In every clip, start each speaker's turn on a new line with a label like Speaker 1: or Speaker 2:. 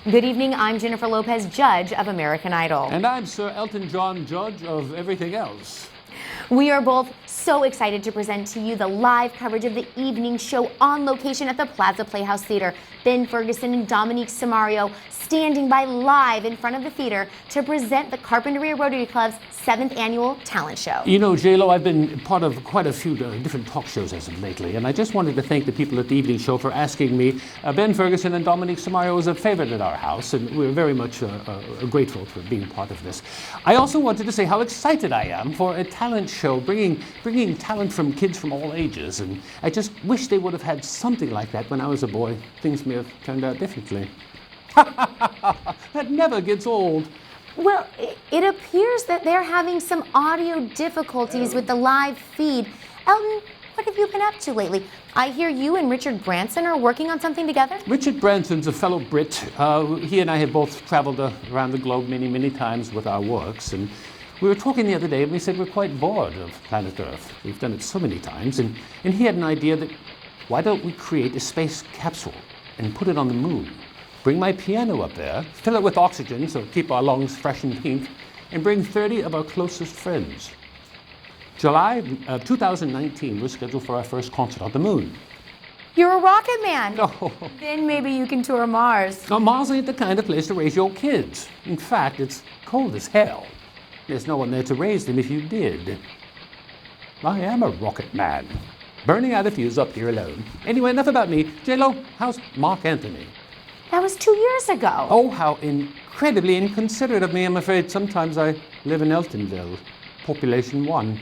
Speaker 1: Good evening, I'm Jennifer Lopez, judge of American Idol.
Speaker 2: And I'm Sir Elton John, judge of everything else.
Speaker 1: We are both so excited to present to you the live coverage of the evening show on location at the Plaza Playhouse Theater. Ben Ferguson and Dominique Samario standing by live in front of the theater to present the Carpintera Rotary Club's 7th annual talent show.
Speaker 2: You know, J-Lo, I've been part of quite a few different talk shows as of lately, and I just wanted to thank the people at the evening show for asking me. Ben Ferguson and Dominique Samario is a favorite at our house, and we're very much grateful for being part of this. I also wanted to say how excited I am for a talent show, bringing talent from kids from all ages, and I just wish they would have had something like that when I was a boy. Things may have turned out differently. That never gets old.
Speaker 1: Well, it appears that they're having some audio difficulties with the live feed. Elton, what have you been up to lately? I hear you and Richard Branson are working on something together?
Speaker 2: Richard Branson's a fellow Brit. He and I have both traveled around the globe many, many times with our works, and we were talking the other day and we said we're quite bored of planet Earth. We've done it so many times, and he had an idea that why don't we create a space capsule and put it on the moon? Bring my piano up there, fill it with oxygen so keep our lungs fresh and pink, and bring 30 of our closest friends. July 2019, we're scheduled for our first concert on the moon.
Speaker 1: You're a rocket man.
Speaker 2: No.
Speaker 1: Then maybe you can tour Mars.
Speaker 2: Now, Mars ain't the kind of place to raise your kids. In fact, it's cold as hell. There's no one there to raise them if you did. I am a rocket man, burning out a fuse up here alone. Anyway, enough about me. J-Lo, how's Mark Anthony?
Speaker 1: That was 2 years ago.
Speaker 2: Oh, how incredibly inconsiderate of me. I'm afraid sometimes I live in Eltonville. Population 1.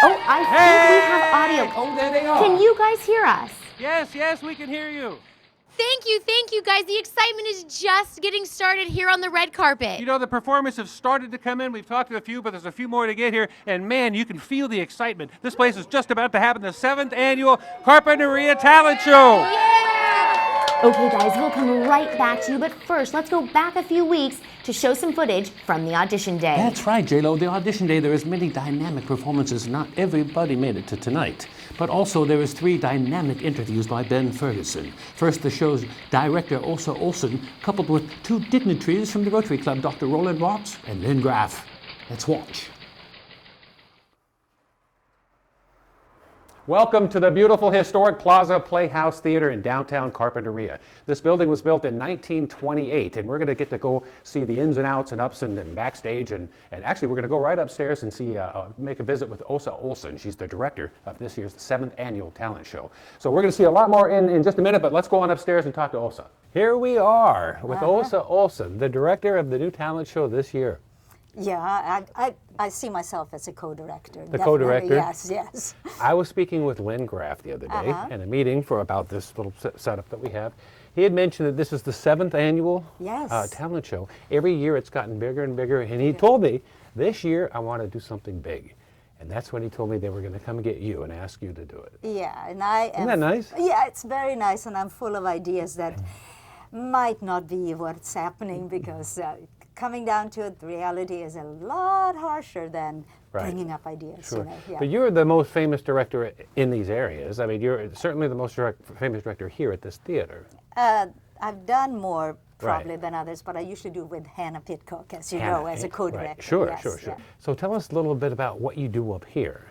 Speaker 1: I think we have audio.
Speaker 2: Oh, there they are.
Speaker 1: Can you guys hear us?
Speaker 3: Yes, we can hear you.
Speaker 1: Thank you guys. The excitement is just getting started here on the red carpet.
Speaker 3: You know, the performers have started to come in. We've talked to a few, but there's a few more to get here. And man, you can feel the excitement. This place is just about to happen, the 7th annual Carpintera Talent Show.
Speaker 1: Okay, guys, we'll come right back to you, but first, let's go back a few weeks to show some footage from the audition day.
Speaker 2: That's right, J-Lo. The audition day, there is many dynamic performances. Not everybody made it to tonight. But also, there is 3 dynamic interviews by Ben Ferguson. First, the show's director, Åsa Olsen, coupled with 2 dignitaries from the Rotary Club, Dr. Roland Watts and Lynn Graff. Let's watch. Welcome to the beautiful historic Plaza Playhouse Theater in downtown Carpintera. This building was built in 1928, and we're going to get to go see the ins and outs and ups and backstage, and actually we're going to go right upstairs and see, make a visit with Åsa Olsen. She's the director of this year's 7th annual talent show. So we're going to see a lot more in just a minute, but let's go on upstairs and talk to Åsa. Here we are with Åsa Olsen, the director of the new talent show this year.
Speaker 4: Yeah, I see myself as a co-director.
Speaker 2: The co-director?
Speaker 4: Yes.
Speaker 2: I was speaking with Lynn Graff the other day in a meeting about this little setup that we have. He had mentioned that this is the 7th annual talent show. Every year it's gotten bigger and bigger, and he told me, this year I want to do something big. And that's when he told me they were going to come and get you and ask you to do it.
Speaker 4: Yeah, and I am...
Speaker 2: Isn't that nice?
Speaker 4: Yeah, it's very nice, and I'm full of ideas that might not be what's happening because... coming down to it, reality is a lot harsher than bringing up ideas.
Speaker 2: Sure.
Speaker 4: You know? Yeah.
Speaker 2: But you're the most famous director in these areas. I mean, you're certainly the most famous director here at this theater.
Speaker 4: I've done more probably than others, but I usually do with Hannah Pitcock, as you know, as a co-director.
Speaker 2: Right. Sure. So tell us a little bit about what you do up here.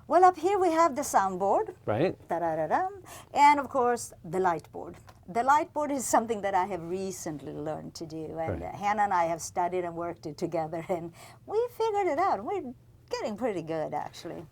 Speaker 4: Well, up here we have the soundboard.
Speaker 2: Right.
Speaker 4: And of course, the light board. The light board is something that I have recently learned to do. And Hannah and I have studied and worked it together, and we figured it out. We're getting pretty good, actually.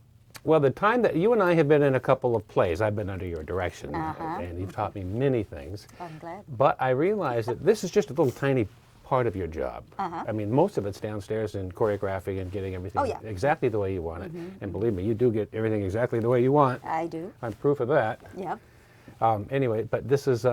Speaker 2: Well, the time that you and I have been in a couple of plays, I've been under your direction, and you've taught me many things.
Speaker 4: I'm glad.
Speaker 2: But I realized that this is just a little tiny part of your job. I mean, most of it's downstairs and choreographing and getting everything exactly the way you want it. And believe me, you do get everything exactly the way you want.
Speaker 4: I do.
Speaker 2: I'm proof of that.
Speaker 4: Yep.
Speaker 2: Anyway, but this is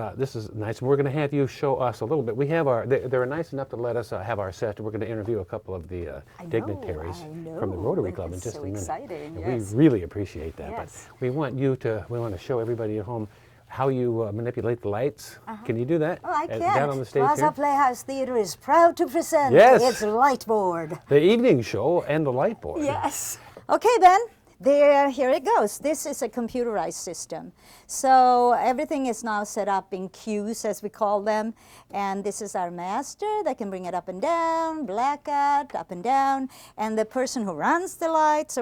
Speaker 2: nice. We're going to have you show us a little bit. We have they're nice enough to let us have our set. We're going to interview a couple of the dignitaries from the Rotary Club in just a minute.
Speaker 4: Exciting,
Speaker 2: and we really appreciate that. Yes. But we want to show everybody at home how you manipulate the lights. Can you do that?
Speaker 4: Oh, I can.
Speaker 2: Down on the stage
Speaker 4: Plaza
Speaker 2: here?
Speaker 4: Playhouse Theater is proud to present
Speaker 2: Yes.
Speaker 4: its light board.
Speaker 2: The evening show and the light board.
Speaker 4: Yes. Okay, Ben. There, here it goes. This is a computerized system. So everything is now set up in queues, as we call them. And this is our master that can bring it up and down, blackout, up and down. And the person who runs the lights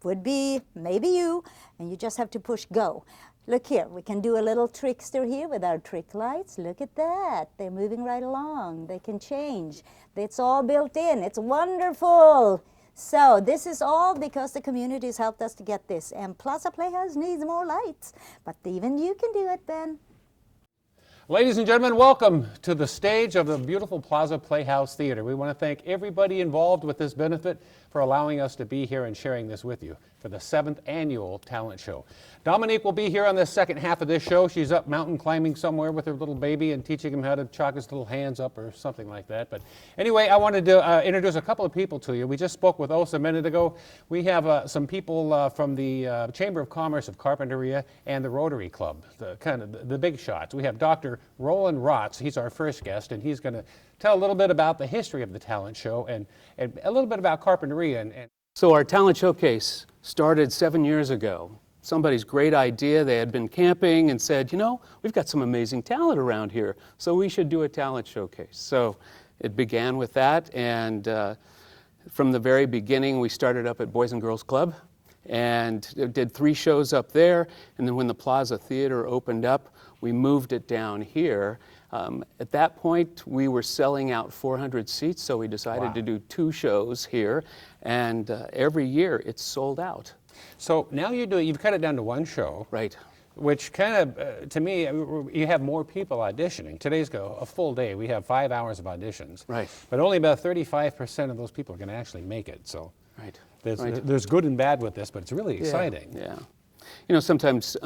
Speaker 4: would be maybe you, and you just have to push go. Look here, we can do a little trickster here with our trick lights. Look at that. They're moving right along. They can change. It's all built in. It's wonderful. So this is all because the community has helped us to get this. And Plaza Playhouse needs more lights. But even you can do it, Ben.
Speaker 3: Ladies and gentlemen, welcome to the stage of the beautiful Plaza Playhouse Theater. We want to thank everybody involved with this benefit for allowing us to be here and sharing this with you for the 7th annual talent show. Dominique will be here on the second half of this show. She's up mountain climbing somewhere with her little baby and teaching him how to chalk his little hands up or something like that. But anyway, I wanted to introduce a couple of people to you. We just spoke with Osa a minute ago. We have some people from the Chamber of Commerce of Carpinteria and the Rotary Club, the big shots. We have Dr. Roland Rotz. He's our first guest, and he's going to tell a little bit about the history of the talent show and a little bit about Carpinteria.
Speaker 5: So our talent showcase started 7 years ago. Somebody's great idea. They had been camping and said, you know, we've got some amazing talent around here, so we should do a talent showcase. So it began with that, and from the very beginning, we started up at Boys and Girls Club and did 3 shows up there, and then when the Plaza Theater opened up, we moved it down here. At that point, we were selling out 400 seats, so we decided to do 2 shows here, and every year it's sold out.
Speaker 3: So now you've cut it down to 1 show.
Speaker 5: Right.
Speaker 3: Which kind of, to me, you have more people auditioning. Today's a full day. We have 5 hours of auditions.
Speaker 5: Right.
Speaker 3: But only about 35% of those people are going to actually make it. So
Speaker 5: Right.
Speaker 3: There's good and bad with this, but it's really exciting.
Speaker 5: Yeah. You know, sometimes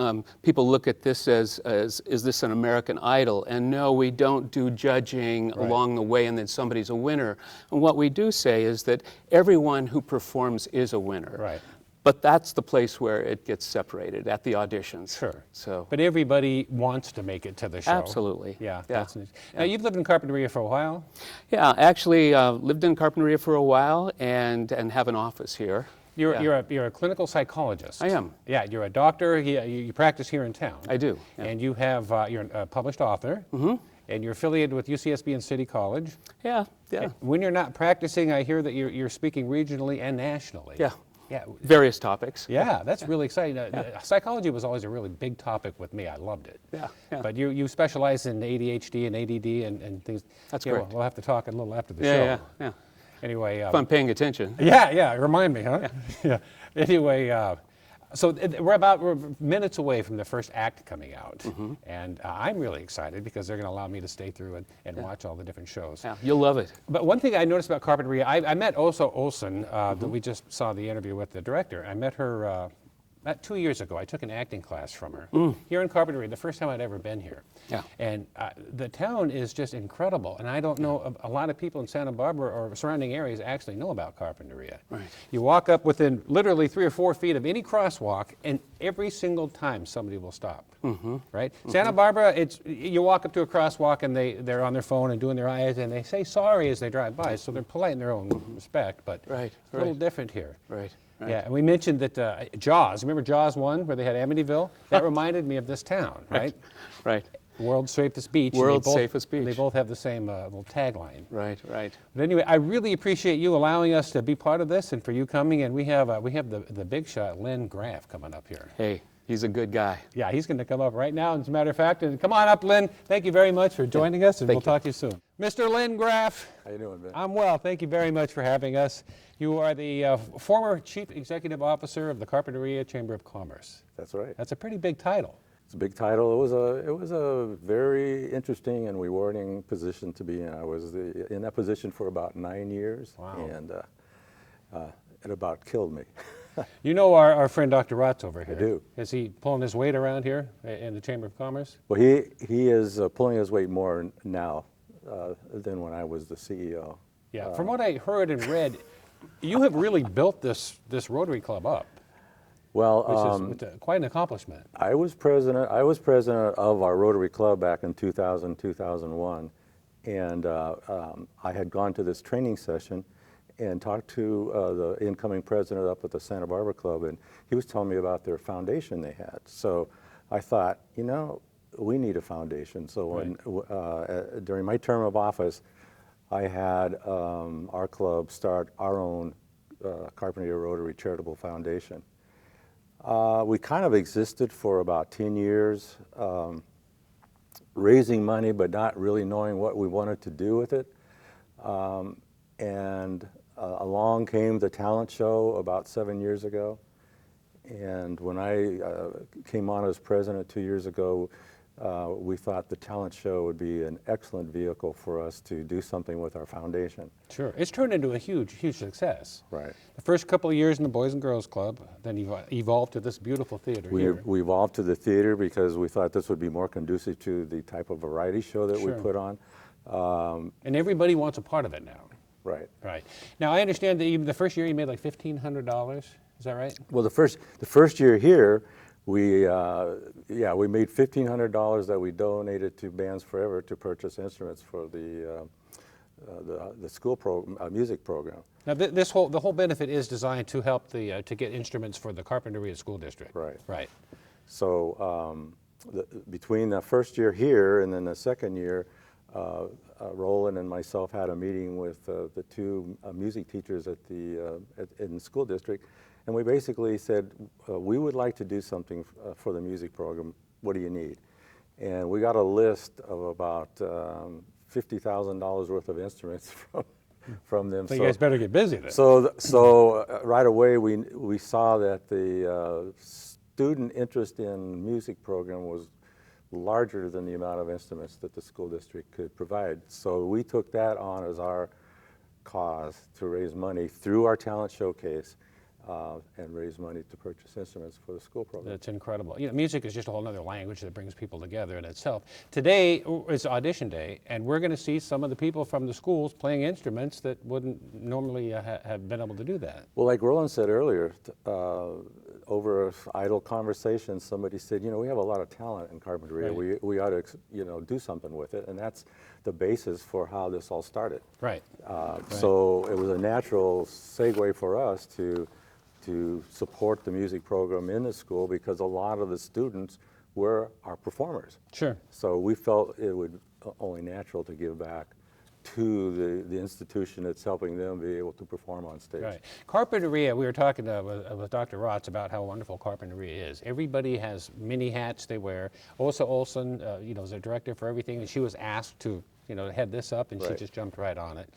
Speaker 5: people look at this as is this an American Idol? And no, we don't do judging along the way and then somebody's a winner. And what we do say is that everyone who performs is a winner.
Speaker 3: Right.
Speaker 5: But that's the place where it gets separated, at the auditions.
Speaker 3: Sure.
Speaker 5: So.
Speaker 3: But everybody wants to make it to the show.
Speaker 5: Absolutely.
Speaker 3: Yeah.
Speaker 5: Yeah.
Speaker 3: That's nice. Now, you've lived in Carpinteria for a while?
Speaker 5: Yeah, actually lived in Carpinteria for a while and have an office here.
Speaker 3: You're a clinical psychologist.
Speaker 5: I am.
Speaker 3: Yeah, you're a doctor. You practice here in town.
Speaker 5: I do. Yeah.
Speaker 3: And you have you're a published author. Mm-hmm. And you're affiliated with UCSB and City College.
Speaker 5: Yeah. Yeah.
Speaker 3: When you're not practicing, I hear that you're speaking regionally and nationally.
Speaker 5: Yeah.
Speaker 3: Yeah.
Speaker 5: Various topics.
Speaker 3: Yeah, that's really exciting. Psychology was always a really big topic with me. I loved it.
Speaker 5: Yeah. Yeah.
Speaker 3: But you specialize in ADHD and ADD and things.
Speaker 5: That's
Speaker 3: correct.
Speaker 5: correct.
Speaker 3: We'll have to talk a little after the show.
Speaker 5: Yeah. Yeah.
Speaker 3: Anyway.
Speaker 5: If I'm paying attention.
Speaker 3: Yeah. Remind me, huh? Yeah. Anyway, so we're minutes away from the first act coming out. Mm-hmm. And I'm really excited because they're going to allow me to stay through and watch all the different shows.
Speaker 5: Yeah, you'll love it.
Speaker 3: But one thing I noticed about Carpinteria, I met Osa Olsen, that we just saw the interview with the director. I met her about 2 years ago. I took an acting class from her here in Carpinteria, the first time I'd ever been here.
Speaker 5: Yeah.
Speaker 3: And the town is just incredible. And I don't know, a lot of people in Santa Barbara or surrounding areas actually know about Carpinteria.
Speaker 5: Right.
Speaker 3: You walk up within literally 3 or 4 feet of any crosswalk, and every single time somebody will stop. Mm-hmm. Right? Mm-hmm. Santa Barbara, you walk up to a crosswalk and they're on their phone and doing their eyes and they say sorry as they drive by, so they're polite in their own respect, but it's a little different here.
Speaker 5: Right. Right.
Speaker 3: Yeah, and we mentioned that Jaws, remember Jaws 1 where they had Amityville? That reminded me of this town, right?
Speaker 5: Right.
Speaker 3: World's safest beach.
Speaker 5: World's safest beach.
Speaker 3: They both have the same little tagline.
Speaker 5: Right, right.
Speaker 3: But anyway, I really appreciate you allowing us to be part of this and for you coming. And we have the big shot, Len Graff, coming up here.
Speaker 5: Hey, he's a good guy.
Speaker 3: Yeah, he's going to come up right now, as a matter of fact. And come on up, Len. Thank you very much for joining us, and we'll talk to you soon. Mr. Len Graff.
Speaker 6: How you doing, Ben?
Speaker 3: I'm well. Thank you very much for having us. You are the former Chief Executive Officer of the Carpinteria Chamber of Commerce.
Speaker 6: That's right.
Speaker 3: That's a pretty big title.
Speaker 6: It's a big title. It was a very interesting and rewarding position to be in. I was in that position for about 9 years.
Speaker 3: Wow.
Speaker 6: And it about killed me.
Speaker 3: You know our friend Dr. Rotz over here.
Speaker 6: I do.
Speaker 3: Is he pulling his weight around here in the Chamber of Commerce?
Speaker 6: Well, he is pulling his weight more now than when I was the CEO.
Speaker 3: Yeah. From what I heard and read, you have really built this Rotary Club up.
Speaker 6: Well,
Speaker 3: Which is quite an accomplishment.
Speaker 6: I was president of our Rotary Club back in 2000, 2001, and I had gone to this training session, and talked to the incoming president up at the Santa Barbara Club, and he was telling me about their foundation they had. So I thought, you know, we need a foundation. So when, during my term of office, I had our club start our own Carpintera Rotary Charitable Foundation. We kind of existed for about 10 years, raising money but not really knowing what we wanted to do with it. Along came the talent show about 7 years ago. And when I came on as president 2 years ago, we thought the talent show would be an excellent vehicle for us to do something with our foundation.
Speaker 3: Sure. It's turned into a huge, huge success.
Speaker 6: Right.
Speaker 3: The first couple of years in the Boys and Girls Club, then evolved to this beautiful theater here.
Speaker 6: We evolved to the theater because we thought this would be more conducive to the type of variety show that we put on.
Speaker 3: And everybody wants a part of it now.
Speaker 6: Right.
Speaker 3: Right. Now, I understand that even the first year you made like $1,500. Is that right?
Speaker 6: Well, the first year here, we made $1,500 that we donated to Bands Forever to purchase instruments for the school music program.
Speaker 3: Now, the whole benefit is designed to help to get instruments for the Carpinteria School District.
Speaker 6: Right.
Speaker 3: Right.
Speaker 6: So between the first year here and then the second year, Roland and myself had a meeting with the two music teachers at in the school district, and we basically said, we would like to do something for the music program. What do you need? And we got a list of about $50,000 worth of instruments from them.
Speaker 3: So you guys better get busy then.
Speaker 6: So right away we saw that the student interest in music program was larger than the amount of instruments that the school district could provide. So we took that on as our cause to raise money through our talent showcase and raise money to purchase instruments for the school program.
Speaker 3: That's incredible. You know, music is just a whole other language that brings people together in itself. Today is audition day, and we're going to see some of the people from the schools playing instruments that wouldn't normally have been able to do that.
Speaker 6: Well, like Roland said earlier, over idle conversation, somebody said, you know, we have a lot of talent in Carpinteria.
Speaker 3: Right.
Speaker 6: We ought to, you know, do something with it, and that's the basis for how this all started.
Speaker 3: Right.
Speaker 6: So it was a natural segue for us to support the music program in the school because a lot of the students were our performers.
Speaker 3: Sure.
Speaker 6: So we felt it would only natural to give back to the institution that's helping them be able to perform on stage.
Speaker 3: Right. Carpinteria, we were talking with Dr. Rotz about how wonderful Carpinteria is. Everybody has many hats they wear. Osa Olson, you know, is a director for everything, and she was asked to, you know, head this up, and she just jumped right on it.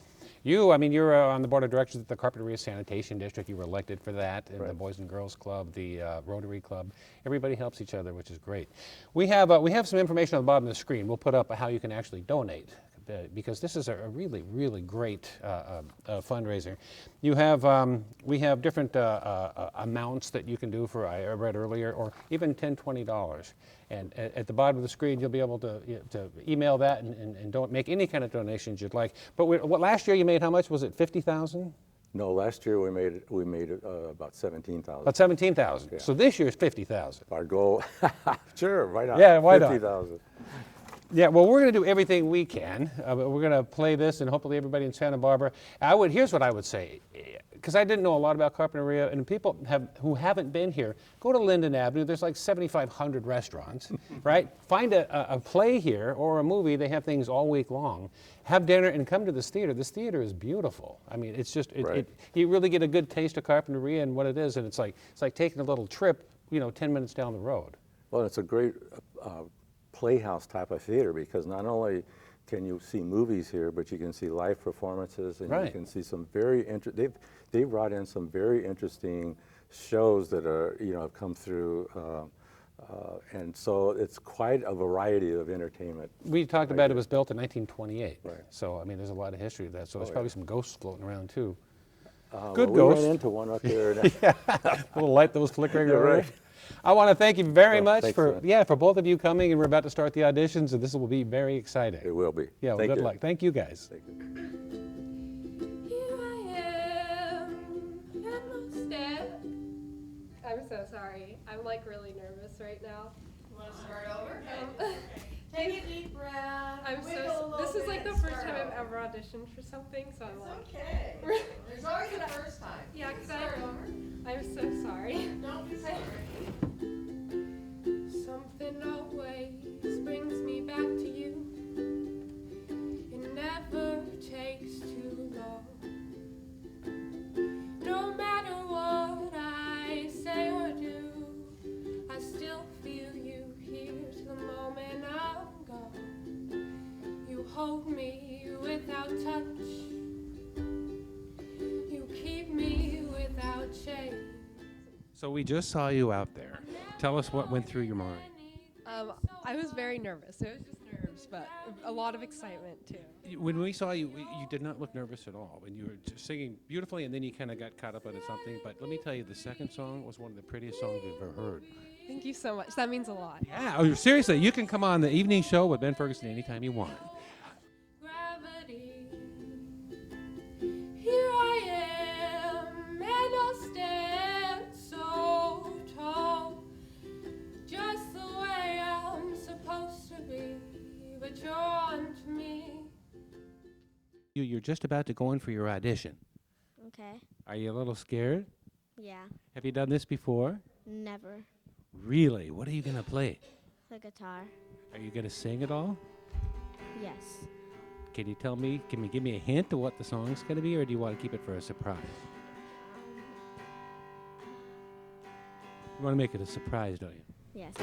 Speaker 3: You, I mean, you're on the board of directors at the Carpinteria Sanitation District. You were elected for that, and the Boys and Girls Club, the Rotary Club. Everybody helps each other, which is great. We have some information on the bottom of the screen. We'll put up how you can actually donate, because this is a really, really great fundraiser. You have, we have different amounts that you can do for, I read earlier, or even $10, $20. And at the bottom of the screen, you'll be able to email that and don't make any kind of donations you'd like. But what last year you made, how much was it? 50,000?
Speaker 6: No, last year we made about 17,000.
Speaker 3: About 17,000. Yeah. So this year is 50,000.
Speaker 6: Our goal, sure, right on.
Speaker 3: Yeah, why not?
Speaker 6: 50,000.
Speaker 3: Yeah, well, we're going to do everything we can. We're going to play this, and hopefully everybody in Santa Barbara. Here's what I would say, because I didn't know a lot about Carpinteria, and people who haven't been here, go to Linden Avenue. There's like 7,500 restaurants, right? Find a play here or a movie. They have things all week long. Have dinner and come to this theater. This theater is beautiful. I mean, it's just you really get a good taste of Carpinteria and what it is, and it's like taking a little trip, you know, 10 minutes down the road.
Speaker 6: Well, it's a great Playhouse type of theater because not only can you see movies here, but you can see live performances, and you can see some very they've brought in some very interesting shows that are, you know, have come through, and so it's quite a variety of entertainment.
Speaker 3: We talked about it was built in 1928,
Speaker 6: right?
Speaker 3: So I mean, there's a lot of history of that. So there's probably some ghosts floating around too.
Speaker 6: Good ghosts. We ran into one up there.
Speaker 3: Yeah, a little light that was flickering around. I want to thank you very much for both of you coming, and we're about to start the auditions, and this will be very exciting.
Speaker 6: It will be.
Speaker 3: Yeah, well, good luck. Thank you, guys.
Speaker 6: Thank you.
Speaker 7: Here I am at my step. I'm so sorry. I'm like really nervous right now.
Speaker 8: Want to start over? Take a deep breath.
Speaker 7: I'm
Speaker 8: wiggle a
Speaker 7: so.
Speaker 8: little
Speaker 7: This is like
Speaker 8: bit,
Speaker 7: the first
Speaker 8: start
Speaker 7: time I've
Speaker 8: over.
Speaker 7: ever auditioned for something, so I'm like.
Speaker 8: It's okay. There's always a first time.
Speaker 7: Yeah, cause
Speaker 8: Start over.
Speaker 7: I'm so sorry.
Speaker 8: Don't be sorry.
Speaker 7: Something always brings me back to you. It never takes too long. No matter what I say or do, I still feel you here till the moment I'm gone. You hold me without touch. You keep me without shame.
Speaker 3: So we just saw you out there. Tell us what went through your mind.
Speaker 7: I was very nervous. It was just nerves, but a lot of excitement too.
Speaker 3: When we saw you, you did not look nervous at all. And you were just singing beautifully, and then you kind of got caught up into something. But let me tell you, the second song was one of the prettiest songs we've ever heard.
Speaker 7: Thank you so much. That means a lot.
Speaker 3: Yeah, oh, seriously, you can come on the evening show with Ben Ferguson anytime you want.
Speaker 7: Gravity. Here I am, and I'll stand so tall, just the way I'm supposed to be, but you're on to me.
Speaker 3: You're just about to go in for your audition.
Speaker 9: Okay.
Speaker 3: Are you a little scared?
Speaker 9: Yeah.
Speaker 3: Have you done this before?
Speaker 9: Never.
Speaker 3: Really? What are you going to play?
Speaker 9: The guitar.
Speaker 3: Are you going to sing at all?
Speaker 9: Yes.
Speaker 3: Can you tell me, can you give me a hint of what the song's going to be, or do you want to keep it for a surprise? You want to make it a surprise, don't you?
Speaker 9: Yes.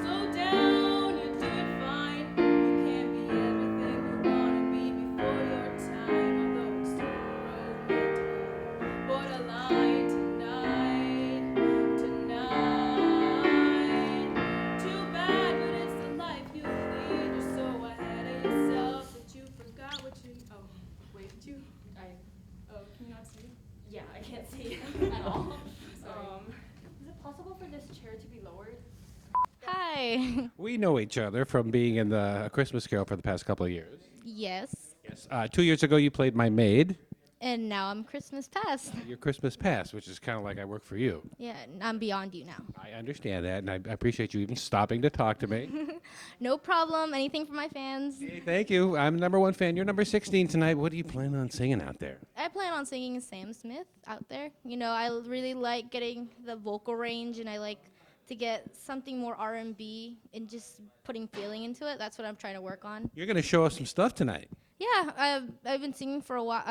Speaker 8: Slow down, you do it fine. You can't be everything you wanna be before your time. Although it's too romantic, borderline tonight. Too bad, but it's the life you lead. You're so ahead of yourself that you forgot what you. Oh, wait, did you? Oh, can you not see?
Speaker 10: Yeah, I can't see at all. Is it possible for this chair to be lowered?
Speaker 9: Hi.
Speaker 3: We know each other from being in the A Christmas Carol for the past couple of years.
Speaker 9: Yes.
Speaker 3: Yes. 2 years ago, you played my maid.
Speaker 9: And now I'm Christmas past.
Speaker 3: Your Christmas past, which is kind of like I work for you.
Speaker 9: Yeah, I'm beyond you now.
Speaker 3: I understand that, and I appreciate you even stopping to talk to me.
Speaker 9: No problem. Anything for my fans.
Speaker 3: Hey, thank you. I'm number one fan. You're number 16 tonight. What do you plan on singing out there?
Speaker 9: I plan on singing Sam Smith out there. You know, I really like getting the vocal range, and I like to get something more R&B and just putting feeling into it. That's what I'm trying to work on.
Speaker 3: You're going to show us some stuff tonight.
Speaker 9: Yeah, I've been singing for a while,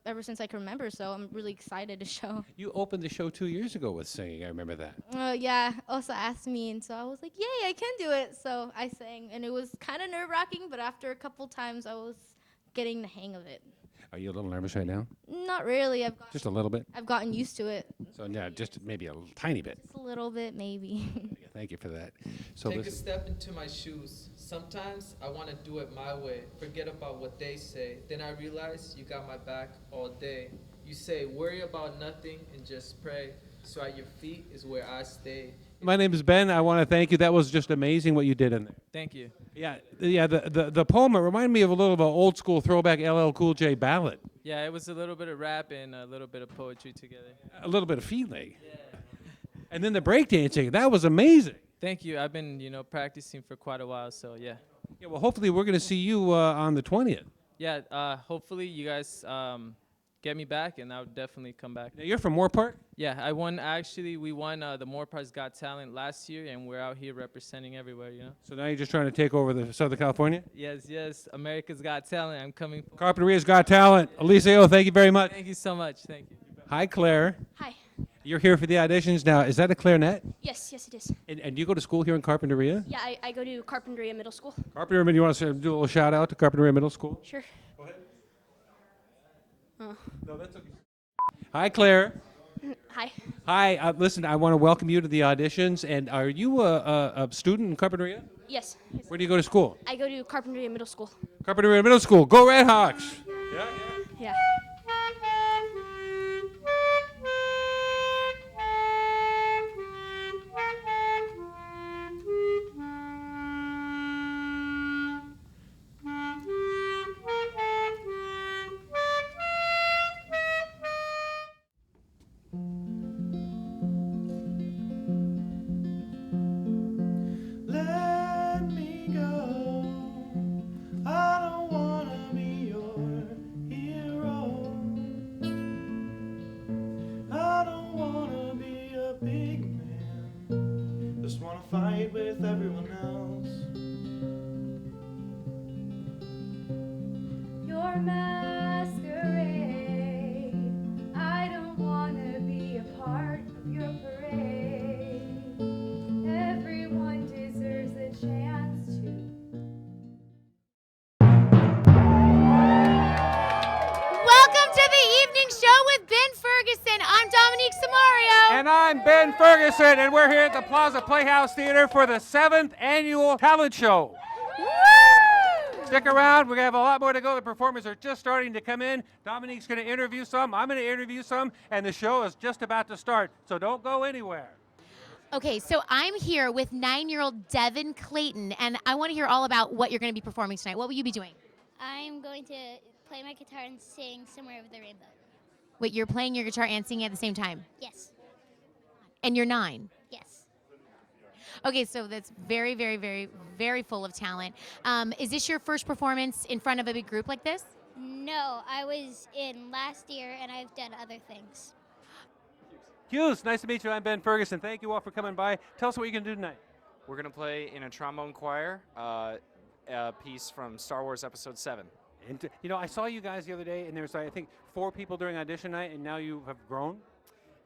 Speaker 9: ever since I can remember. So I'm really excited to show.
Speaker 3: You opened the show 2 years ago with singing. I remember that.
Speaker 9: Yeah, Elsa asked me, and so I was like, yay, I can do it. So I sang, and it was kind of nerve-wracking, but after a couple times, I was getting the hang of it.
Speaker 3: Are you a little nervous right now?
Speaker 9: Not really.
Speaker 3: Just a little bit?
Speaker 9: I've gotten used to it.
Speaker 3: So, yeah, just maybe a tiny bit.
Speaker 9: Just a little bit, maybe.
Speaker 3: Thank you for that. So
Speaker 11: Take a
Speaker 3: listen,
Speaker 11: step into my shoes. Sometimes I want to do it my way. Forget about what they say. Then I realize you got my back all day. You say, worry about nothing and just pray. So at your feet is where I stay.
Speaker 3: my name is Ben. I want to thank you. That was just amazing what you did in there.
Speaker 11: Thank you.
Speaker 3: Yeah, the poem, it reminded me of a little of an old school throwback LL Cool J ballad.
Speaker 11: Yeah, it was a little bit of rap and a little bit of poetry together.
Speaker 3: A little bit of feeling. And then the breakdancing, that was amazing.
Speaker 11: Thank you. I've been, practicing for quite a while, so yeah.
Speaker 3: Yeah, well, hopefully we're going to see you on the 20th.
Speaker 11: Yeah, hopefully you guys get me back, and I would definitely come back.
Speaker 3: Now, you're from Moorpark?
Speaker 11: Yeah, we won the Moorpark's Got Talent last year, and we're out here representing everywhere, you know?
Speaker 3: So now you're just trying to take over the Southern California?
Speaker 11: Yes, America's Got Talent. I'm coming.
Speaker 3: Carpinteria's Got Talent. Eliseo, thank you very much.
Speaker 11: Thank you so much. Thank you.
Speaker 3: Hi, Claire.
Speaker 12: Hi.
Speaker 3: You're here for the auditions. Now, is that a clarinet?
Speaker 12: Yes, it is.
Speaker 3: And you go to school here in Carpinteria?
Speaker 12: Yeah, I go to Carpintera Middle School.
Speaker 3: Carpinteria, you want to do a little shout out to Carpinteria Middle School?
Speaker 12: Sure.
Speaker 3: Go ahead. No, that's okay. Hi, Claire.
Speaker 12: Hi.
Speaker 3: Hi, listen, I want to welcome you to the auditions. And are you a student in Carpinteria?
Speaker 12: Yes.
Speaker 3: Where do you go to school?
Speaker 12: I go to Carpintera Middle School.
Speaker 3: Carpinteria Middle School. Go Redhawks!
Speaker 12: Yeah.
Speaker 13: Let me go. I don't wanna be your hero. I don't wanna be a big man. Just wanna fight with everyone else.
Speaker 8: Your masquerade. I don't wanna be a part of your parade. Everyone deserves a chance to.
Speaker 1: Welcome to the evening show with Ben Ferguson. I'm Dominique Samario.
Speaker 3: And I'm Ben Ferguson, and we're here at the Plaza Playhouse Theater for the 7th annual talent show. Stick around. We're going to have a lot more to go. The performers are just starting to come in. Dominique's going to interview some. I'm going to interview some. And the show is just about to start. So don't go anywhere.
Speaker 1: Okay, so I'm here with 9-year-old Devin Clayton, and I want to hear all about what you're going to be performing tonight. What will you be doing?
Speaker 14: I'm going to play my guitar and sing Somewhere Over the Rainbow.
Speaker 1: Wait, you're playing your guitar and singing at the same time?
Speaker 14: Yes.
Speaker 1: And you're 9?
Speaker 14: Yes.
Speaker 1: Okay, so that's very, very, very, very full of talent. Is this your first performance in front of a big group like this?
Speaker 14: No, I was in last year and I've done other things.
Speaker 3: Hughes, nice to meet you. I'm Ben Ferguson. Thank you all for coming by. Tell us what you're going to do tonight.
Speaker 15: We're going to play in a trombone choir, a piece from Star Wars Episode 7.
Speaker 3: And, you know, I saw you guys the other day, and there was, I think, 4 people during audition night, and now you have grown?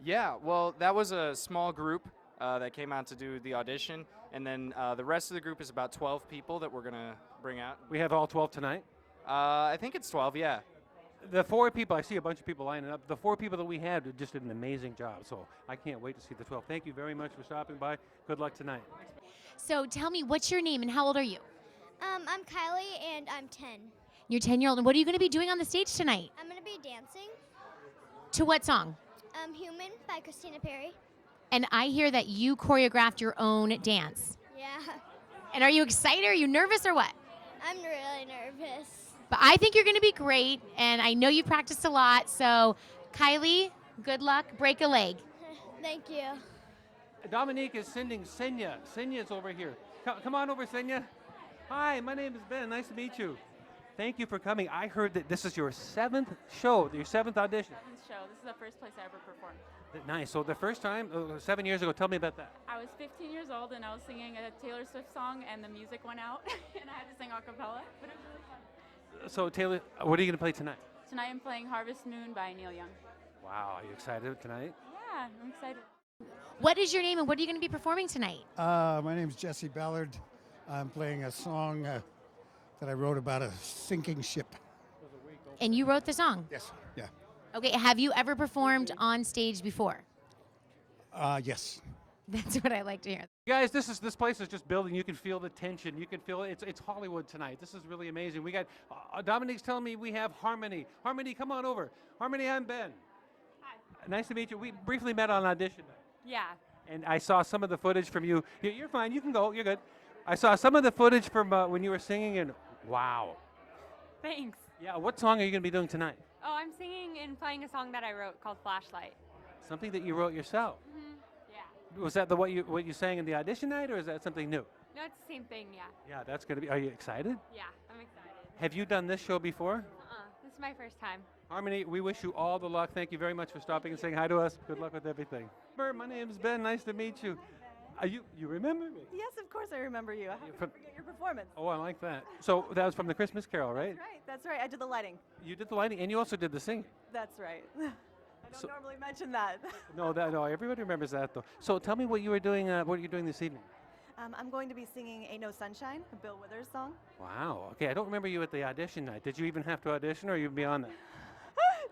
Speaker 15: Yeah, well, that was a small group that came out to do the audition, and then the rest of the group is about 12 people that we're going to bring out.
Speaker 3: We have all 12 tonight?
Speaker 15: I think it's 12, yeah.
Speaker 3: The 4 people, I see a bunch of people lining up. The 4 people that we had just did an amazing job, so I can't wait to see the 12. Thank you very much for stopping by. Good luck tonight.
Speaker 1: So tell me, what's your name and how old are you?
Speaker 14: I'm Kylie and I'm 10.
Speaker 1: You're 10-year-old, and what are you going to be doing on the stage tonight?
Speaker 14: I'm going to be dancing
Speaker 1: To what song?
Speaker 14: Human by Christina Perry.
Speaker 1: And I hear that you choreographed your own dance.
Speaker 14: Yeah.
Speaker 1: And are you excited? Are you nervous or what?
Speaker 14: I'm really nervous.
Speaker 1: But I think you're going to be great, and I know you practiced a lot. So, Kylie, good luck. Break a leg.
Speaker 14: Thank you.
Speaker 3: Dominique is sending Senya. Senya's over here. Come on over, Senya. Hi, my name is Ben. Nice to meet you. Thank you for coming. I heard that this is your 7th show, your 7th audition.
Speaker 10: 7th show. This is the first place I ever performed.
Speaker 3: Nice. So the first time, 7 years ago, tell me about that.
Speaker 10: I was 15 years old and I was singing a Taylor Swift song and the music went out and I had to sing a cappella, but it was really fun.
Speaker 3: So Taylor, what are you going to play tonight?
Speaker 10: Tonight I'm playing Harvest Moon by Neil Young.
Speaker 3: Wow, are you excited tonight?
Speaker 10: Yeah, I'm excited.
Speaker 1: What is your name and what are you going to be performing tonight?
Speaker 16: My name is Jesse Ballard. I'm playing a song that I wrote about a sinking ship.
Speaker 1: And you wrote the song?
Speaker 16: Yes. Yeah.
Speaker 1: Okay, have you ever performed on stage before?
Speaker 16: Yes.
Speaker 1: That's what I like to hear.
Speaker 3: Guys, this place is just building. You can feel the tension. You can feel it. It's Hollywood tonight. This is really amazing. We got Dominique's telling me we have Harmony. Harmony, come on over. Harmony, I'm Ben.
Speaker 10: Hi.
Speaker 3: Nice to meet you. We briefly met on audition.
Speaker 10: Yeah.
Speaker 3: And I saw some of the footage from you. You're fine. You can go. You're good. I saw some of the footage from when you were singing, and wow.
Speaker 10: Thanks.
Speaker 3: Yeah, what song are you going to be doing tonight?
Speaker 10: Oh, I'm singing and playing a song that I wrote called Flashlight.
Speaker 3: Something that you wrote yourself.
Speaker 10: Mm-hmm. Yeah.
Speaker 3: Was that what you sang in the audition night, or is that something new?
Speaker 10: No, it's the same thing, yeah.
Speaker 3: Yeah, that's going to be. Are you excited?
Speaker 10: Yeah, I'm excited.
Speaker 3: Have you done this show before?
Speaker 10: This is
Speaker 17: my first time.
Speaker 3: Harmony, we wish you all the luck. Thank you very much for stopping and saying hi to us. Good luck with everything. My name's Ben. Nice to meet you. You remember me?
Speaker 18: Yes, of course I remember you. How could I forget your performance?
Speaker 3: Oh, I like that. So that was from the Christmas Carol, right?
Speaker 18: That's right. I did the lighting.
Speaker 3: You did the lighting, and you also did the singing.
Speaker 18: That's right. I don't normally mention that.
Speaker 3: No, everybody remembers that though. So tell me what you were doing. What are you doing this evening?
Speaker 18: I'm going to be singing "Ain't No Sunshine," a Bill Withers song.
Speaker 3: Wow. Okay, I don't remember you at the audition night. Did you even have to audition, or are you beyond that?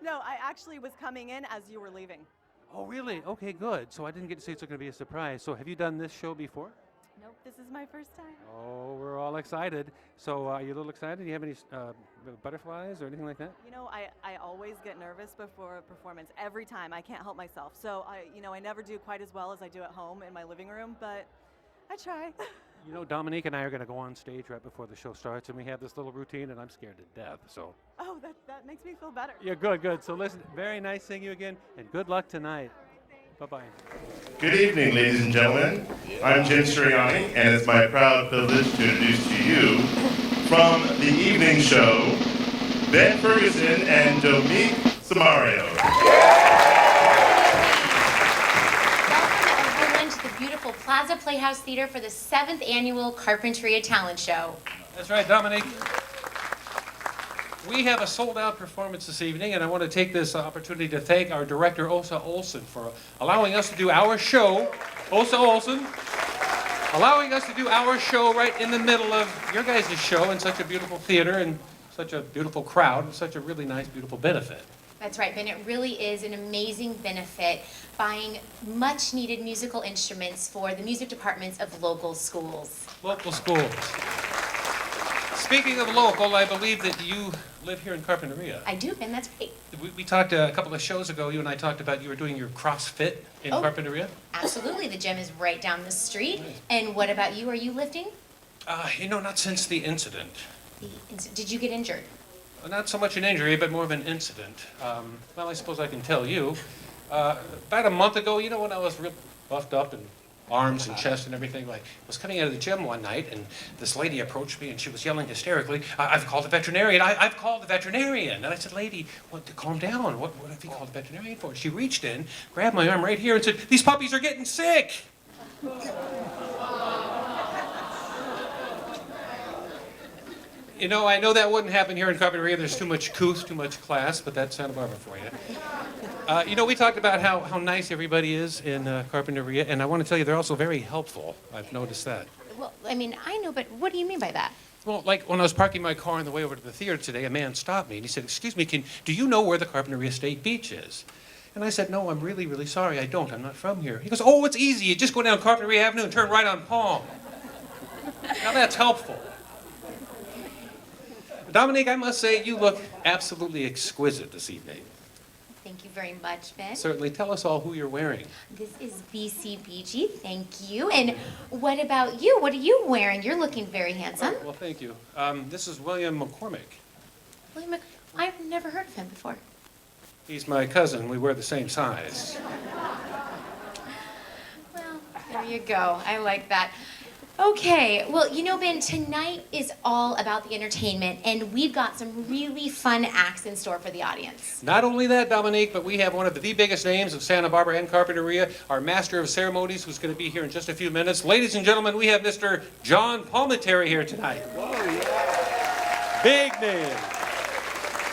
Speaker 18: No, I actually was coming in as you were leaving.
Speaker 3: Oh, really? Okay, good. So I didn't get to see it's going to be a surprise. So have you done this show before?
Speaker 18: Nope, this is my first time.
Speaker 3: Oh, we're all excited. So are you a little excited? Do you have any butterflies or anything like that?
Speaker 18: You know, I always get nervous before a performance. Every time. I can't help myself. So I never do quite as well as I do at home in my living room, but I try.
Speaker 3: You know, Dominique and I are going to go on stage right before the show starts, and we have this little routine, and I'm scared to death. So.
Speaker 18: Oh, that makes me feel better.
Speaker 3: Yeah, good. So listen, very nice seeing you again, and good luck tonight. Bye-bye.
Speaker 19: Good evening, ladies and gentlemen. I'm Jim Sirianni, and it's my proud privilege to introduce to you from the evening show, Ben Ferguson and Dominique Samario.
Speaker 1: Welcome everyone to the beautiful Plaza Playhouse Theater for the 7th annual Carpintera Talent Show.
Speaker 3: That's right, Dominique. We have a sold-out performance this evening, and I want to take this opportunity to thank our director, Åsa Olsen, for allowing us to do our show. Åsa Olsen, allowing us to do our show right in the middle of your guys' show in such a beautiful theater and such a beautiful crowd and such a really nice, beautiful benefit.
Speaker 1: That's right, Ben. It really is an amazing benefit, buying much-needed musical instruments for the music departments of local schools.
Speaker 3: Local schools. Speaking of local, I believe that you live here in Carpinteria.
Speaker 1: I do, Ben. That's right.
Speaker 3: We talked a couple of shows ago, you and I talked about you were doing your CrossFit in Carpinteria.
Speaker 1: Absolutely. The gym is right down the street. And what about you? Are you lifting?
Speaker 3: Not since the incident.
Speaker 1: Did you get injured?
Speaker 3: Not so much an injury, but more of an incident. Well, I suppose I can tell you. About a month ago, when I was real buffed up and arms and chest and everything, I was coming out of the gym one night, and this lady approached me, and she was yelling hysterically, "I've called the veterinarian! I've called the veterinarian!" And I said, "Lady, calm down. What have you called the veterinarian for?" She reached in, grabbed my arm right here, and said, "These puppies are getting sick!" I know that wouldn't happen here in Carpinteria. There's too much couth, too much class, but that's Santa Barbara for you. We talked about how nice everybody is in Carpinteria, and I want to tell you they're also very helpful. I've noticed that.
Speaker 1: Well, I know, but what do you mean by that?
Speaker 3: Well, like when I was parking my car on the way over to the theater today, a man stopped me, and he said, "Excuse me, do you know where the Carpinteria State Beach is?" And I said, "No, I'm really, really sorry. I don't. I'm not from here." He goes, "Oh, it's easy. You just go down Carpinteria Avenue and turn right on Palm." Now that's helpful. Dominique, I must say, you look absolutely exquisite this evening.
Speaker 1: Thank you very much, Ben.
Speaker 3: Certainly. Tell us all who you're wearing.
Speaker 1: This is BCBG. Thank you. And what about you? What are you wearing? You're looking very handsome.
Speaker 3: Well, thank you. This is William McCormick.
Speaker 1: I've never heard of him before.
Speaker 3: He's my cousin. We wear the same size.
Speaker 1: Well, there you go. I like that. Okay, well, Ben, tonight is all about the entertainment, and we've got some really fun acts in store for the audience.
Speaker 3: Not only that, Dominique, but we have one of the biggest names of Santa Barbara and Carpinteria, our master of ceremonies, who's going to be here in just a few minutes. Ladies and gentlemen, we have Mr. John Palminteri here tonight. Whoa, yeah. Big name.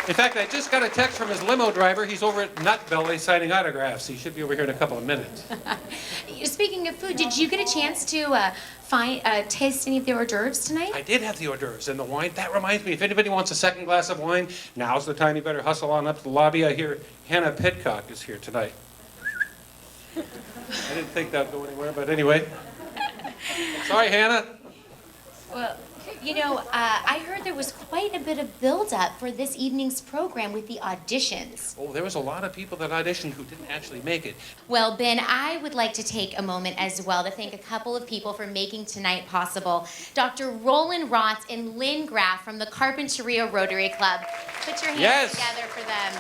Speaker 3: In fact, I just got a text from his limo driver. He's over at Nut Belly signing autographs. He should be over here in a couple of minutes.
Speaker 1: Speaking of food, did you get a chance to taste any of the hors d'oeuvres tonight?
Speaker 3: I did have the hors d'oeuvres and the wine. That reminds me, if anybody wants a second glass of wine, now's the time. You better hustle on up to the lobby. I hear Hannah Pitcock is here tonight. I didn't think that'd go anywhere, but anyway. Sorry, Hannah.
Speaker 1: Well, I heard there was quite a bit of build-up for this evening's program with the auditions.
Speaker 3: Oh, there was a lot of people that auditioned who didn't actually make it.
Speaker 1: Well, Ben, I would like to take a moment as well to thank a couple of people for making tonight possible. Dr. Roland Rotz and Lynn Graff from the Carpintera Rotary Club. Put your hands together for them.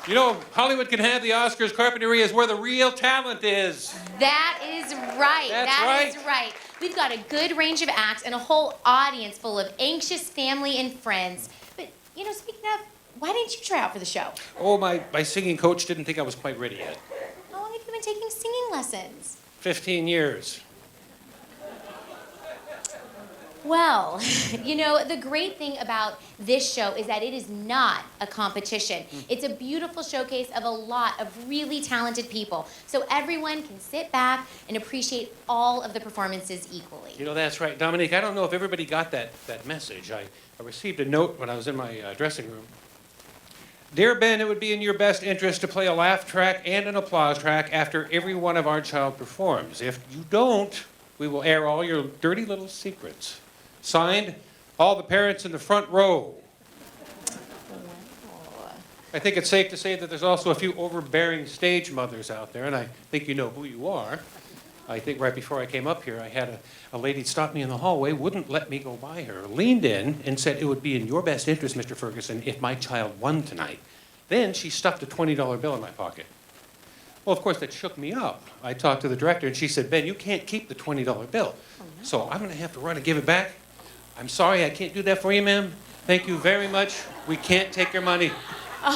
Speaker 3: You know, Hollywood can have the Oscars. Carpinteria is where the real talent is.
Speaker 1: That is right.
Speaker 3: That's
Speaker 1: That is right. We've got a good range of acts and a whole audience full of anxious family and friends. But, you know, speaking of, why didn't you try out for the show?
Speaker 3: Oh, my singing coach didn't think I was quite ready yet.
Speaker 1: How long have you been taking singing lessons?
Speaker 3: 15 years.
Speaker 1: Well, you know, the great thing about this show is that it is not a competition. It's a beautiful showcase of a lot of really talented people. So everyone can sit back and appreciate all of the performances equally.
Speaker 3: You know, that's right. Dominique, I don't know if everybody got that message. I received a note when I was in my dressing room. Dear Ben, it would be in your best interest to play a laugh track and an applause track after every one of our child performs. If you don't, we will air all your dirty little secrets. Signed, all the parents in the front row. I think it's safe to say that there's also a few overbearing stage mothers out there, and I think you know who you are. I think right before I came up here, I had a lady stop me in the hallway, wouldn't let me go by her, leaned in and said, it would be in your best interest, Mr. Ferguson, if my child won tonight. Then she stuffed a $20 bill in my pocket. Well, of course, that shook me up. I talked to the director, and she said, Ben, you can't keep the $20 bill. So I'm going to have to run and give it back. I'm sorry, I can't do that for you, ma'am. Thank you very much. We can't take your money.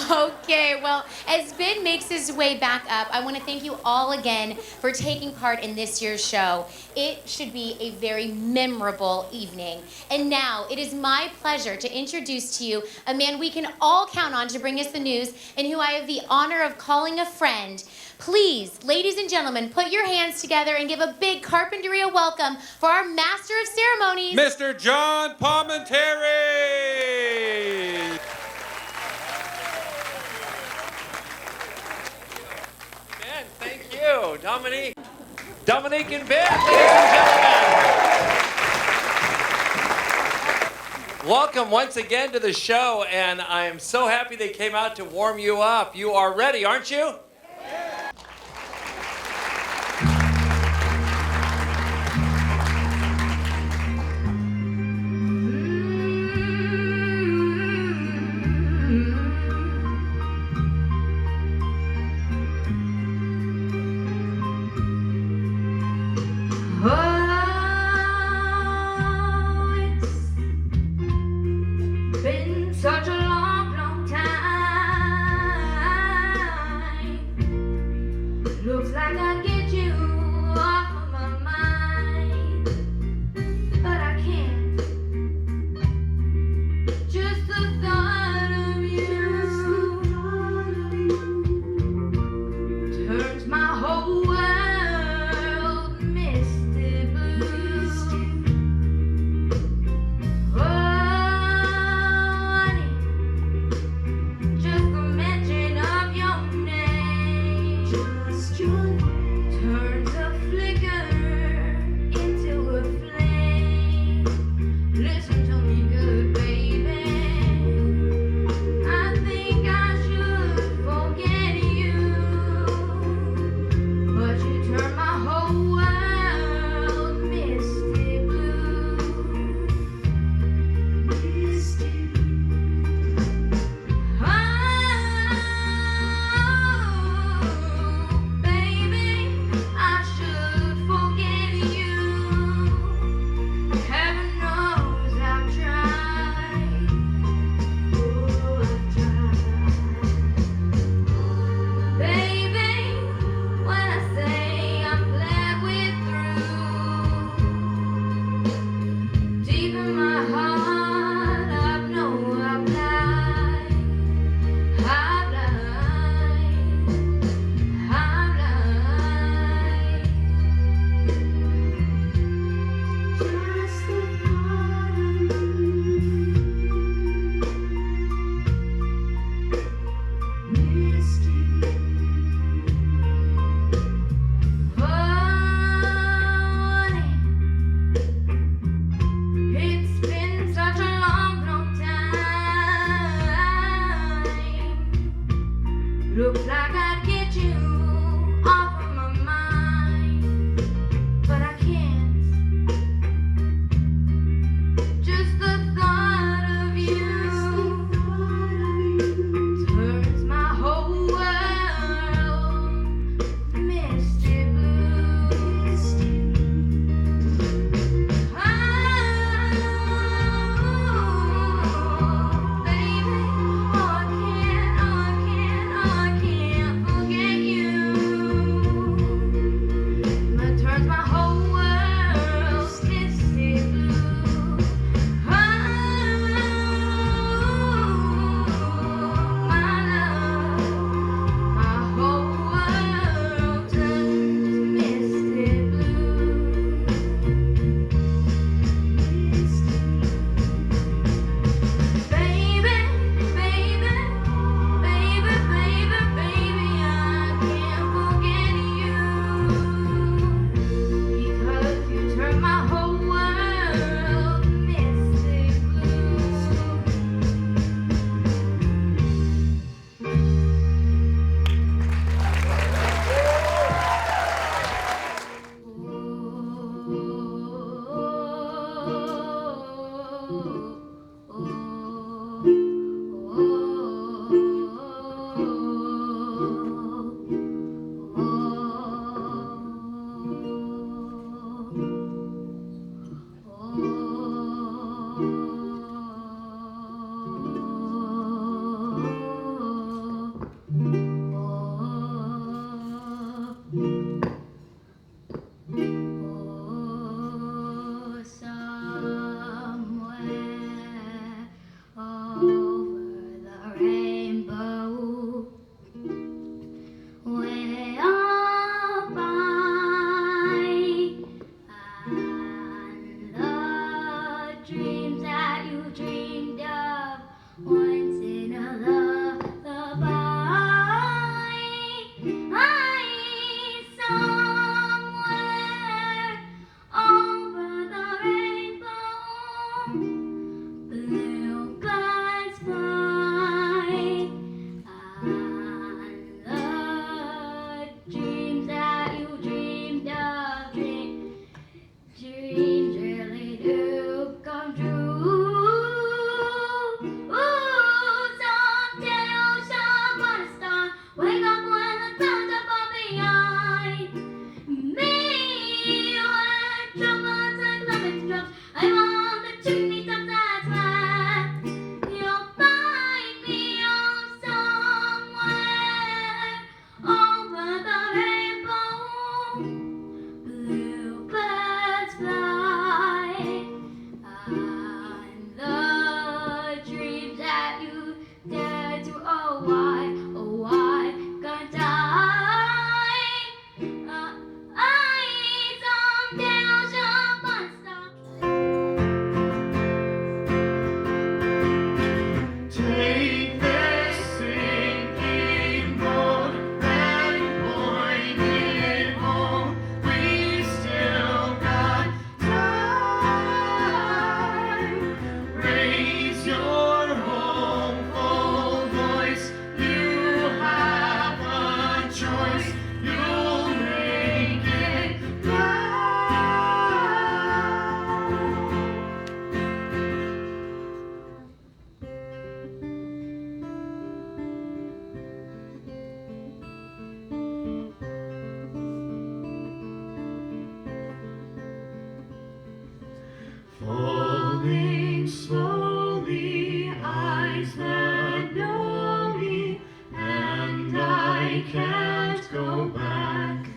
Speaker 1: Okay, well, as Ben makes his way back up, I want to thank you all again for taking part in this year's show. It should be a very memorable evening. And now, it is my pleasure to introduce to you a man we can all count on to bring us the news and who I have the honor of calling a friend. Please, ladies and gentlemen, put your hands together and give a big Carpinteria welcome for our Master of Ceremonies,
Speaker 3: Mr. John Palmenteri!
Speaker 17: Ben, thank you. Dominique and Ben, ladies and gentlemen. Welcome once again to the show, and I am so happy they came out to warm you up. You are ready, aren't you?
Speaker 8: Such a long, long time. Looks like I'd get you off of my mind, but I can't. Just the thought of you turns my whole world misty
Speaker 13: Falling slowly, eyes that know me, and I can't go back.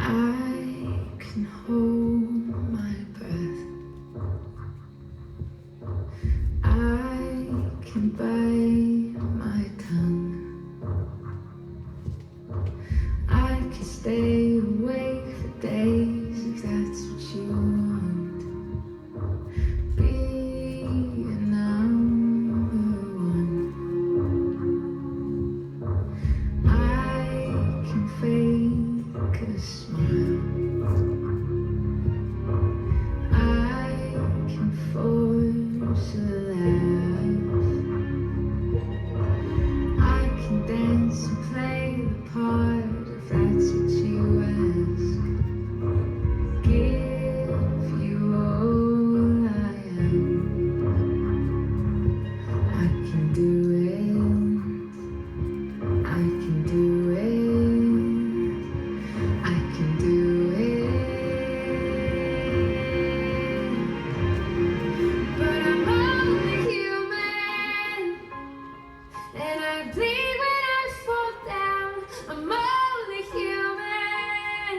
Speaker 20: I can hold my breath. I can bite my tongue. I can stay awake for days if that's what you want. Be your number one. I can fake a smile. I can force a laugh. I can dance and play the part if that's what you ask. Give you all I am. I can do it. I can do it. I can do it. But I'm only human, and I bleed when I fall down. I'm only human,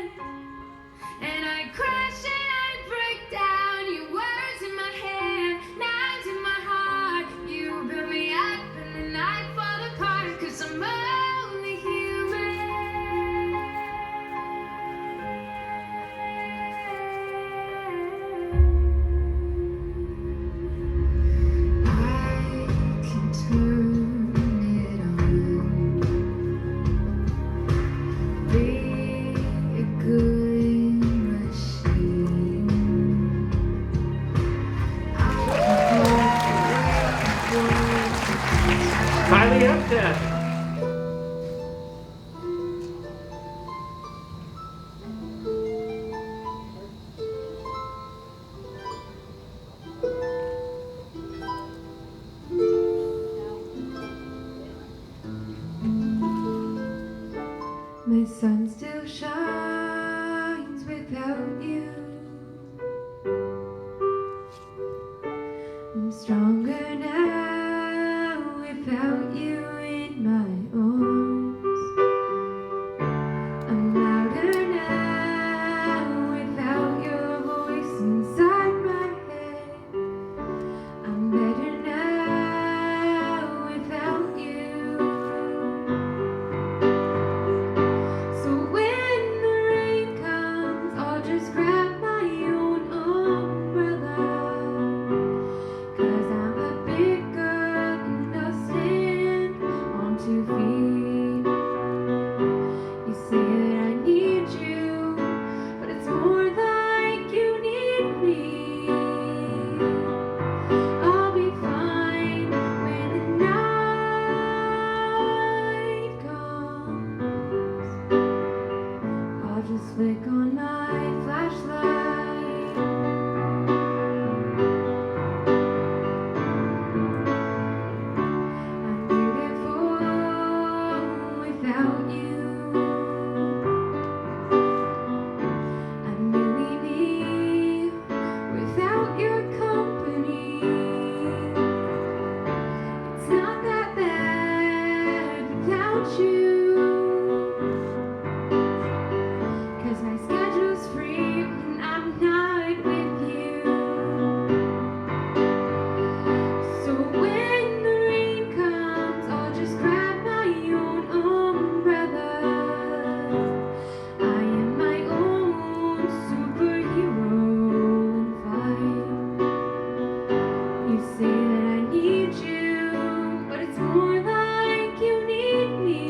Speaker 20: and I crash and I break down. Your words in my head, knives in my heart. You build me up and then I fall apart, 'cause I'm only human. I can turn it on. Be a good machine.
Speaker 17: Highly up there.
Speaker 20: My sun still shines without you. I'm stronger now without you in my arms. I'm louder now without your voice inside my head. I'm better now without you. So when the rain comes, I'll just grab my own umbrella. 'Cause I'm a big girl and I'll stand on 2 feet. You say that I need you, but it's more like you need me. I'll be fine when the night comes. I'll just flick on my flashlight. I'm beautiful without you. I'm really me without your company. It's not that bad without you. 'Cause my schedule's free when I'm not with you. So when the rain comes, I'll just grab my own umbrella. I am my own superhero and fight. You say that I need you, but it's more like you need me.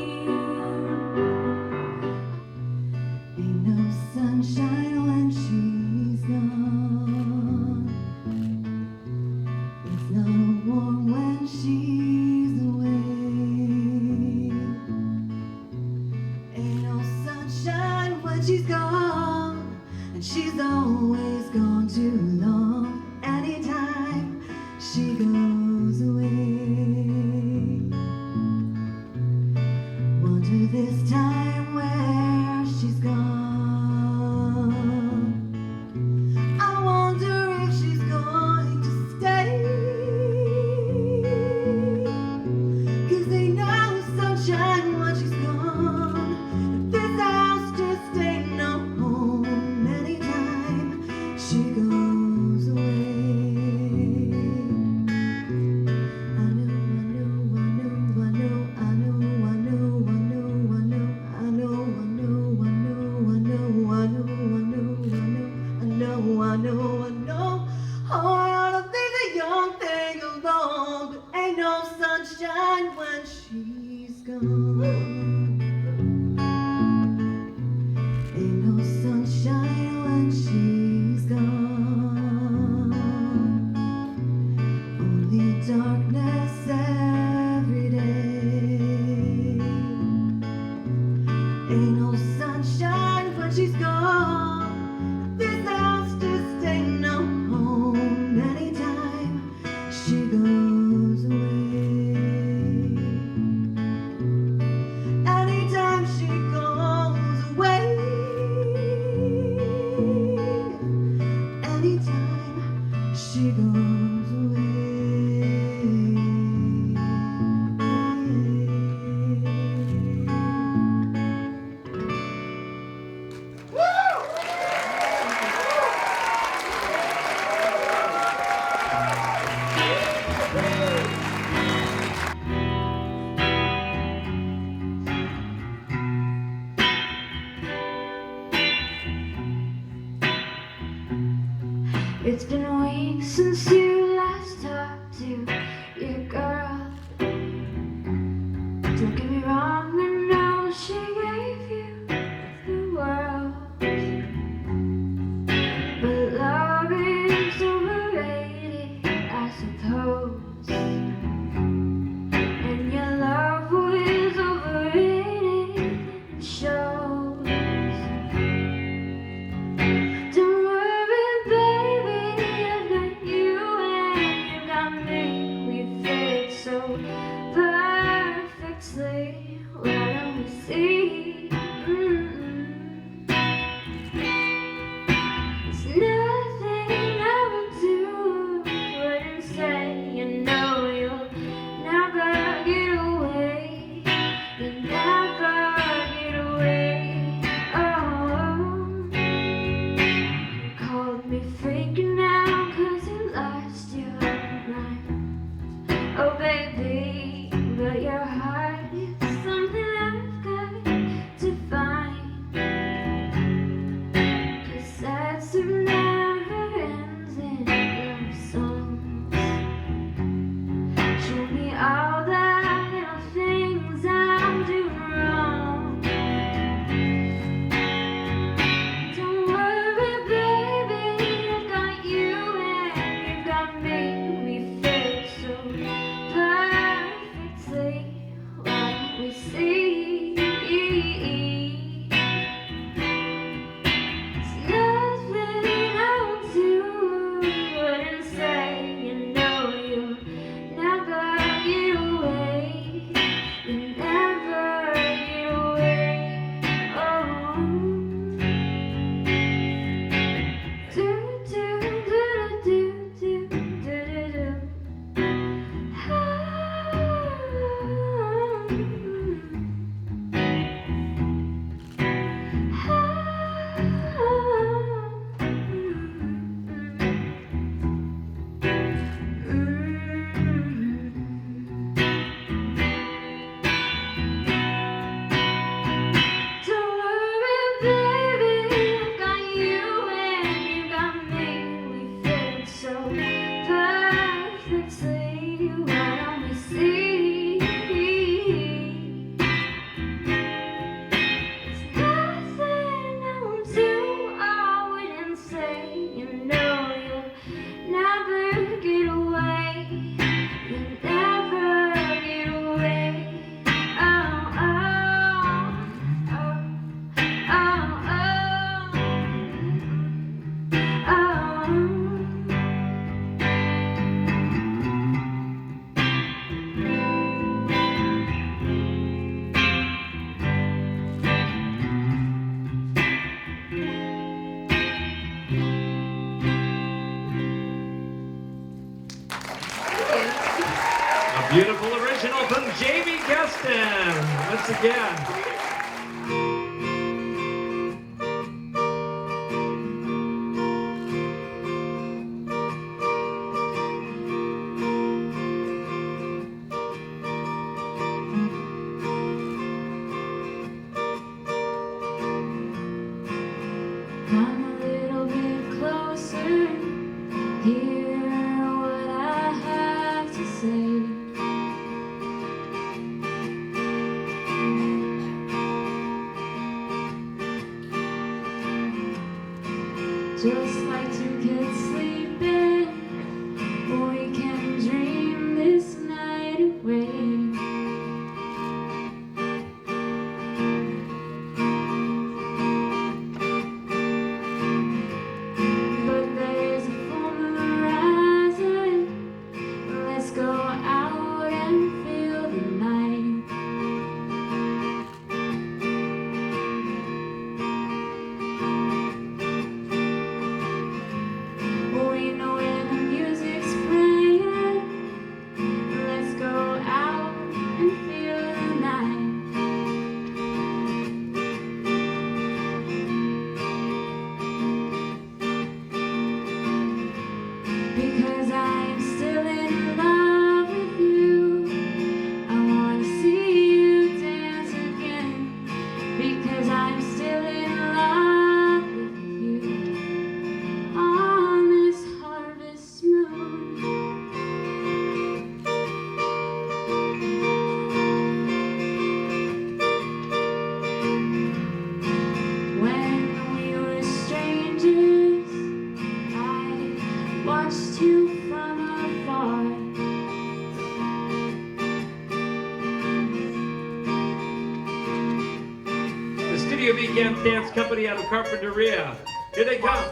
Speaker 20: Ain't no sunshine when she's gone. It's not warm when she's away. Ain't no sunshine when she's gone, and she's always gone too long. Anytime she goes away. sunshine when she's gone. Ain't no sunshine when she's gone. Only darkness every day. Ain't no sunshine when she's gone. This house just ain't no home anytime she goes away. Anytime she goes away. Anytime she goes away. It's been weeks since you last talked to your girl. Don't get me wrong, I know she gave you the world. But love is overrated, I suppose. And your love was overrated, it shows. Don't worry, baby, I've got you and you got me. We fit so perfectly. Why don't we see? It's nothing I would do, wouldn't say. You know you'll never get away. You'll never get away. Oh. You called me freaking out 'cause you lost your mind. Oh baby, but your heart is something I've got to find. 'Cause that's who never ends in love songs. Show me all the little things I'm doing wrong. Don't worry, baby, I've got you and you've got me. We fit so perfectly. Why don't we see? It's nothing I won't do, wouldn't say. You know you'll never get away. You'll never get away. Oh. Do do do do do do do do. Don't worry, baby, I've got you and you got me. We fit so perfectly. Why don't we see? It's nothing I won't do, I wouldn't say. You know you'll never get away. You'll never get away. Oh, oh, oh.
Speaker 17: A beautiful original from Jamie Gaston. Once again.
Speaker 20: Come a little bit closer, hear what I have to say. just like two kids sleeping. We can dream this night away. But there's a full moon rising. Let's go out and feel the night. We know when the music's playing. Let's go out and feel the night. Because I'm still in love with you. I wanna see you dance again. Because I'm still in love with you on this harvest moon. When we were strangers, I watched you from afar.
Speaker 17: The Studio B Camp Dance Company out of Carpintera. Here they come.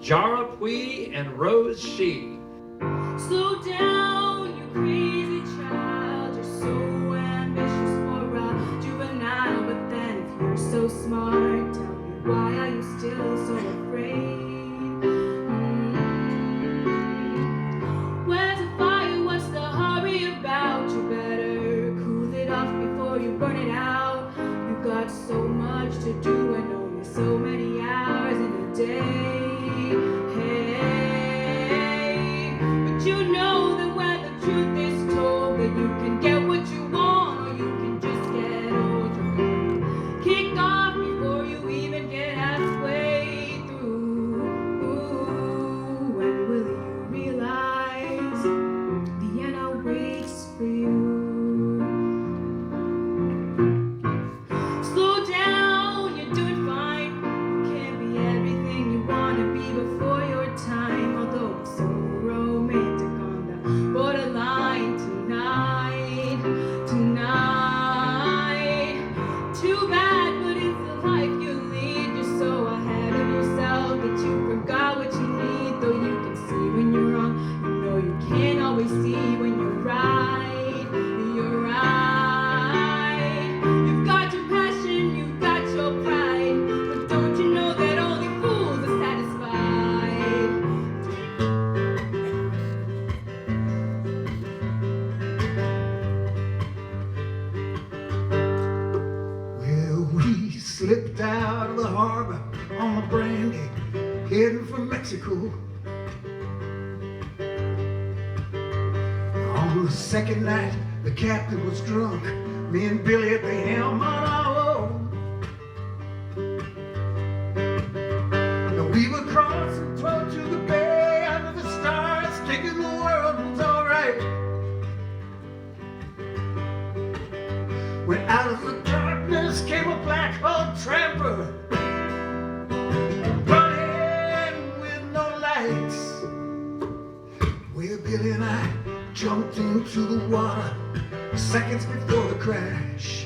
Speaker 17: Jara Pui and Rose She.
Speaker 8: Slow down, you crazy child. You're so ambitious for a juvenile. But then if you're so smart, tell me why are you still so afraid? Where's the fire? What's the hurry about? You better cool it off before you burn it out. You got so much to do and only so many hours in a day. But you know that when the truth is told, that you can get what you want, or you can just get old. You're gonna kick off before you even get halfway through. Ooh, when will you realize the end awaits for you? Slow down, you're doing fine. You can't be everything you wanna be before your time, although it's so romantic on the borderline tonight. Too bad, but it's the life you lead. You're so ahead of yourself that you forgot what you need. Though you can see when you're wrong, you know you can't always see when you're right. You're right. You've got your passion, you've got your pride, but don't you know that only fools are satisfied?
Speaker 21: Well, we slipped out of the harbor on the Brandy, heading for Mexico. On the second night, the captain was drunk. Me and Billy at the helm on our own. And we were crossing toward to the bay under the stars, thinking the world was alright. When out of the darkness came a black-hawk tramper, running with jumped into the water seconds before the crash.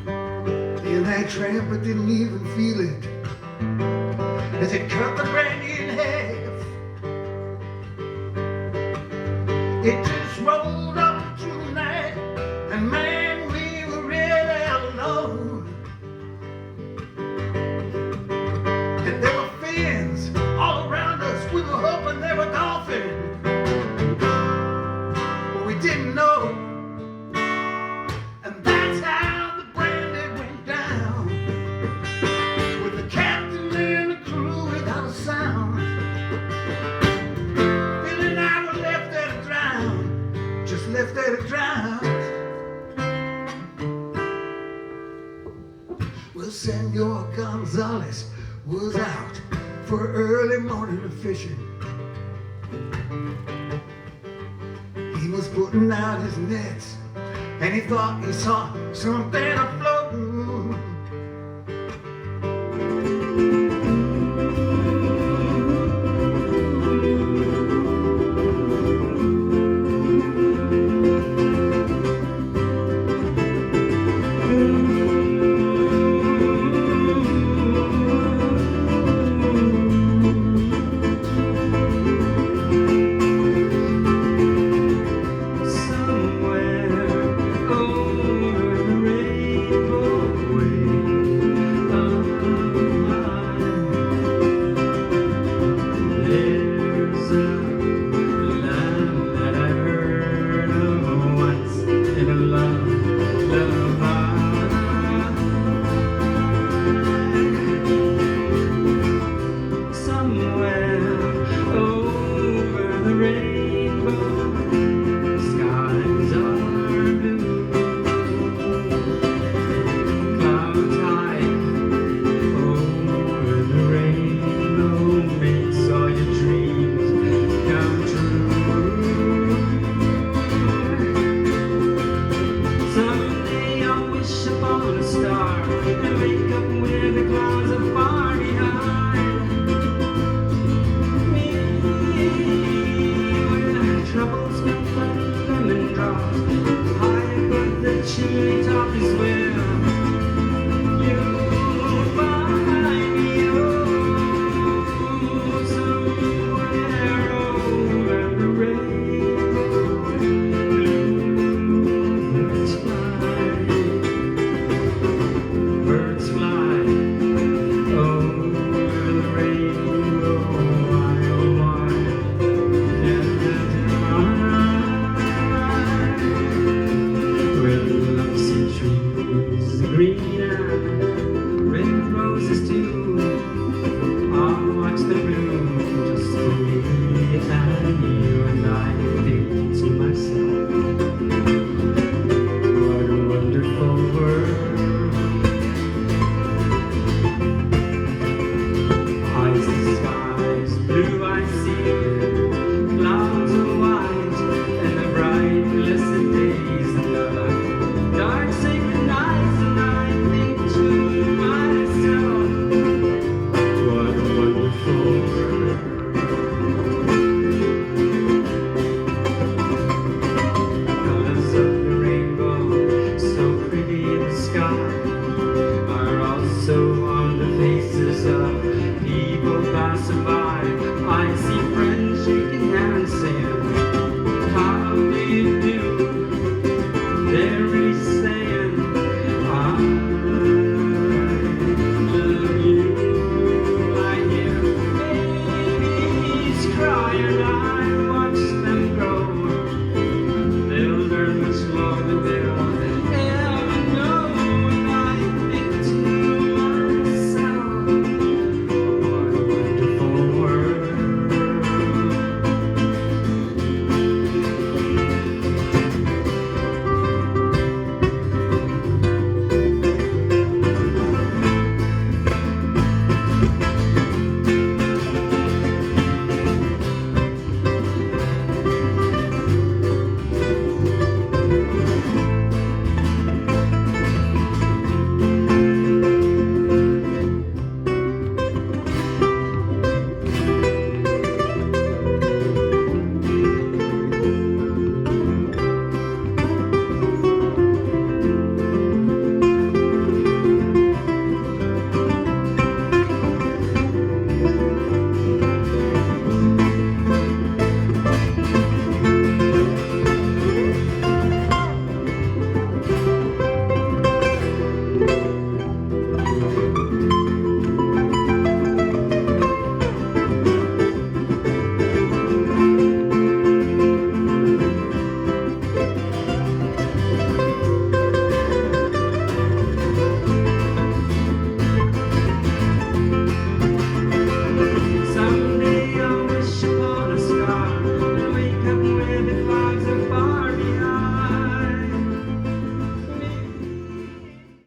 Speaker 21: And that tramper didn't even feel it as it cut the brandy in half. It just rolled up tonight, and man, we were really alone. And there were fins all around us, we were hoping they were golfing, but we didn't know. And that's how the brandy went down, with the captain and the crew without a sound. Billy and I were left there to drown, just left there to drown. Well, Senor Gonzalez was out for early morning fishing. He was putting out his nets, and he thought he saw something afloating.